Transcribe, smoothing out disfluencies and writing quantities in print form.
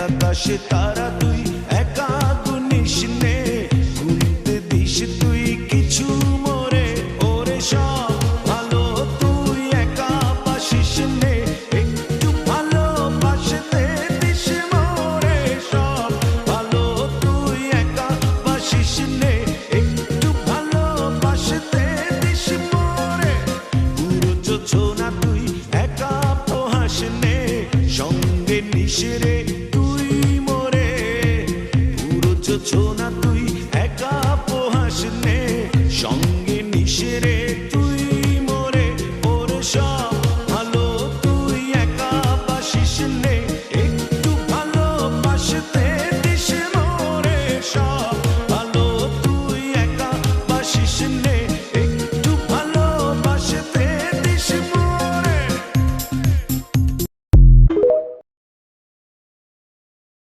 আকাশে তারা তুই একা গুনিস নে, গুনতে দিস তুই কিছু মোরে, ওরে সব ভালো তুই একা বাসিস নে, একটু ভালোবাসতে দিস মোরে, সব ভালো তুই একা বাসিস নে, একটু ভালোবাসতে দিস মোরে, পুরো যোছনা তুই একা পোহাস নে, সঙ্গে নিস রে তুই মোরে, পুরো যোছনা তুই একা পোহাস নে।